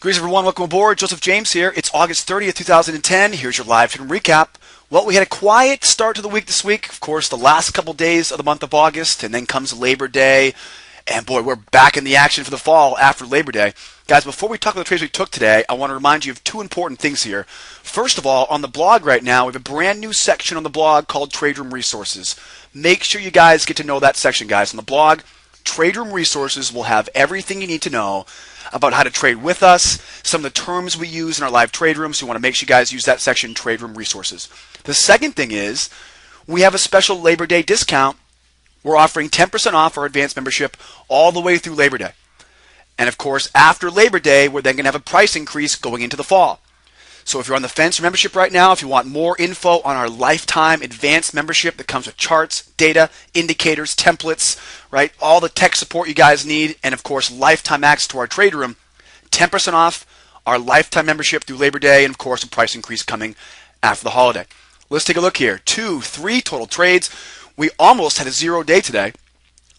Greetings everyone, welcome aboard. Joseph James here. It's August 30th, 2010. Here's your live stream recap. Well, we had a quiet start to the week this week. Of course, the last couple days of the month of August, and then comes Labor Day. And boy, we're back in the action for the fall after Labor Day. Guys, before we talk about the trades we took today, I want to remind you of two important things here. First of all, on the blog right now, we have a brand new section on the blog called Trade Room Resources. Make sure you guys get to know that section, guys. On the blog, Trade Room Resources will have everything you need to know about how to trade with us, some of the terms we use in our live trade rooms. So you want to make sure you guys use that section, Trade Room Resources. The second thing is we have a special Labor Day discount. We're offering 10% off our advanced membership all the way through Labor Day. And of course, after Labor Day, we're then going to have a price increase going into the fall. So if you're on the fence for membership right now, if you want more info on our lifetime advanced membership that comes with charts, data, indicators, templates, right? All the tech support you guys need, and of course, lifetime access to our trade room, 10% off our lifetime membership through Labor Day, and of course, a price increase coming after the holiday. Let's take a look here. 3 total trades. We almost had a 0 day today,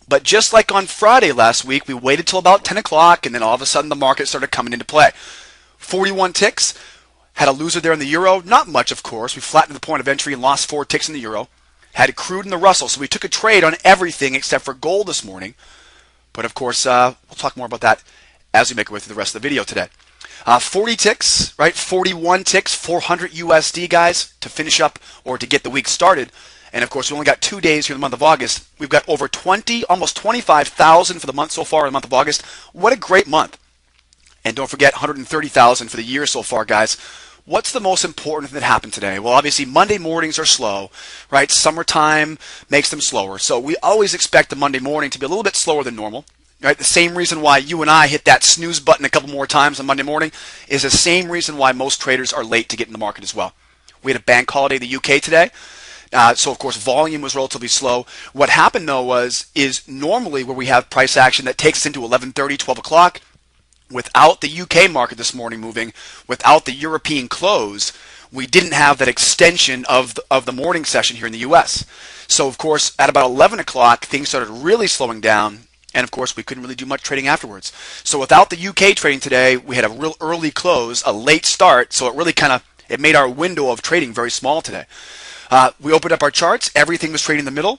but just like on Friday last week, we waited till about 10 o'clock, and then all of a sudden the market started coming into play. 41 ticks. Had a loser there in the euro. Not much, of course. We flattened the point of entry and lost 4 ticks in the euro. Had a crude in the Russell, so we took a trade on everything except for gold this morning. But of course, we'll talk more about that as we make our way through the rest of the video today. 40 ticks, right? 41 ticks, 400 USD, guys, to finish up or to get the week started. And of course, we only got 2 days here in the month of August. We've got over 20, almost 25,000 for the month so far in the month of August. What a great month. And don't forget, 130,000 for the year so far, guys. What's the most important thing that happened today? Well, obviously, Monday mornings are slow, right? Summertime makes them slower. So we always expect the Monday morning to be a little bit slower than normal, right? The same reason why you and I hit that snooze button a couple more times on Monday morning is the same reason why most traders are late to get in the market as well. We had a bank holiday in the UK today. So, of course, volume was relatively slow. What happened, though, is normally where we have price action that takes us into 11:30, 12 o'clock, without the UK market this morning moving, without the European close, we didn't have that extension of the morning session here in the US. So, of course, at about 11 o'clock, things started really slowing down. And, of course, we couldn't really do much trading afterwards. So without the UK trading today, we had a real early close, a late start. So it really it made our window of trading very small today. We opened up our charts. Everything was trading in the middle.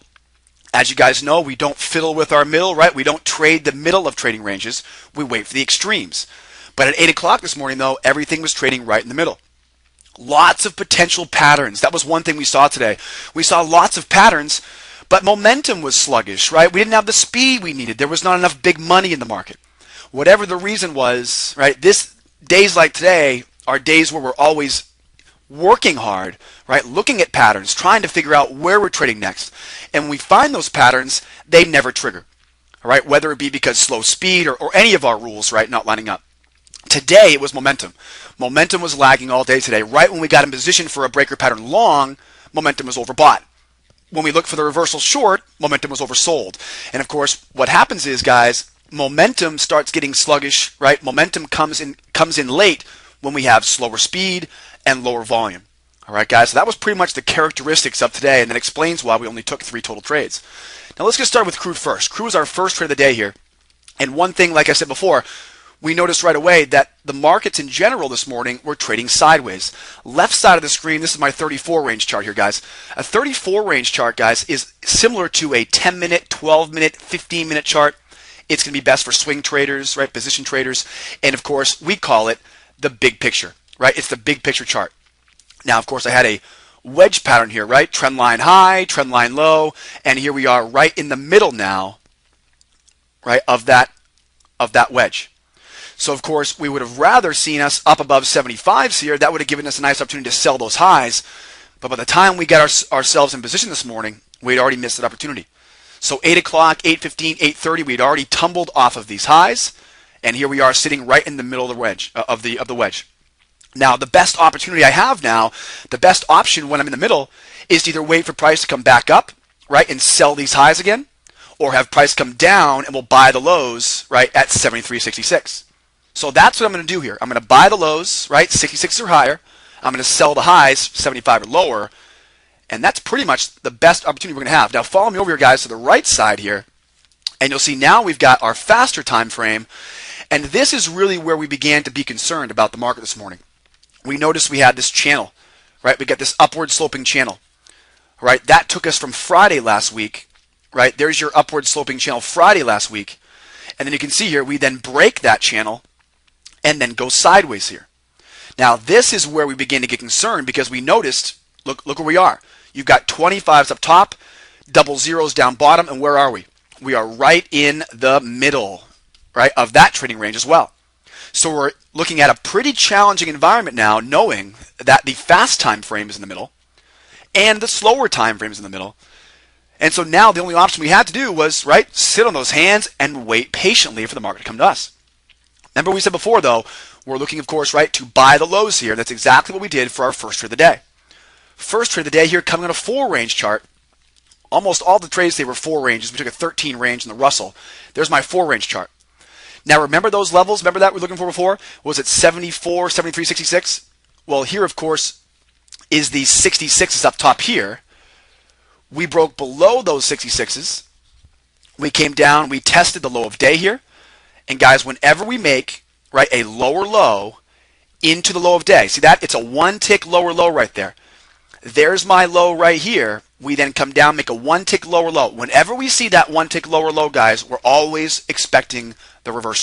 As you guys know, we don't fiddle with our middle, right? We don't trade the middle of trading ranges. We wait for the extremes. But at 8 o'clock this morning, though, everything was trading right in the middle. Lots of potential patterns. That was one thing we saw today. We saw lots of patterns, but momentum was sluggish, right? We didn't have the speed we needed. There was not enough big money in the market. Whatever the reason was, right? Days like today are days where we're always working hard, right? Looking at patterns, trying to figure out where we're trading next. And when we find those patterns, they never trigger, all right? Whether it be because slow speed or any of our rules, right, not lining up. Today, it was momentum. Momentum was lagging all day today. Right when we got in position for a breaker pattern long, momentum was overbought. When we looked for the reversal short, momentum was oversold. And of course, what happens is, guys, momentum starts getting sluggish, right? Momentum comes in late when we have slower speed and lower volume. All right, guys, so that was pretty much the characteristics of today, and that explains why we only took 3 total trades. Now let's get started with crude first. Crude is our first trade of the day here. And one thing, like I said before, we noticed right away that the markets in general this morning were trading sideways. Left side of the screen, this is my 34 range chart here, guys. A 34 range chart, guys, is similar to a 10-minute, 12-minute, 15-minute chart. It's going to be best for swing traders, right, position traders. And of course, we call it the big picture. Right? It's the big picture chart. Now, of course, I had a wedge pattern here, right? Trend line high, trend line low, and here we are right in the middle now, right, of that wedge. So, of course, we would have rather seen us up above 75s here. That would have given us a nice opportunity to sell those highs. But by the time we got ourselves in position this morning, we'd already missed that opportunity. So 8 o'clock, 8:15, 8:30, we'd already tumbled off of these highs, and here we are sitting right in the middle of the wedge, of the wedge. Now, the best opportunity I have now, the best option when I'm in the middle, is to either wait for price to come back up, right, and sell these highs again, or have price come down and we'll buy the lows, right, at 73.66. So that's what I'm going to do here. I'm going to buy the lows, right, 66 or higher. I'm going to sell the highs, 75 or lower, and that's pretty much the best opportunity we're going to have. Now, follow me over here, guys, to the right side here, and you'll see now we've got our faster time frame. And this is really where we began to be concerned about the market this morning. We noticed we had this channel, right? We got this upward sloping channel, right? That took us from Friday last week, right? There's your upward sloping channel Friday last week. And then you can see here, we then break that channel and then go sideways here. Now, this is where we begin to get concerned because we noticed, look where we are. You've got 25s up top, double zeros down bottom, and where are we? We are right in the middle, right, of that trading range as well. So we're looking at a pretty challenging environment now, knowing that the fast time frame is in the middle and the slower time frame is in the middle. And so now the only option we had to do was, right, sit on those hands and wait patiently for the market to come to us. Remember we said before, though, we're looking, of course, right, to buy the lows here. That's exactly what we did for our first trade of the day. First trade of the day here coming on a 4-range chart. Almost all the trades, they were 4 ranges. We took a 13 range in the Russell. There's my 4-range chart. Now, remember those levels? Remember that we were looking for before? Was it 74, 73, 66? Well, here, of course, is the 66s up top here. We broke below those 66s. We came down. We tested the low of day here. And, guys, whenever we make, right, a lower low into the low of day, see that? It's a 1-tick lower low right there. There's my low right here. We then come down, make a 1-tick lower low. Whenever we see that 1-tick lower low, guys, we're always expecting the reversal.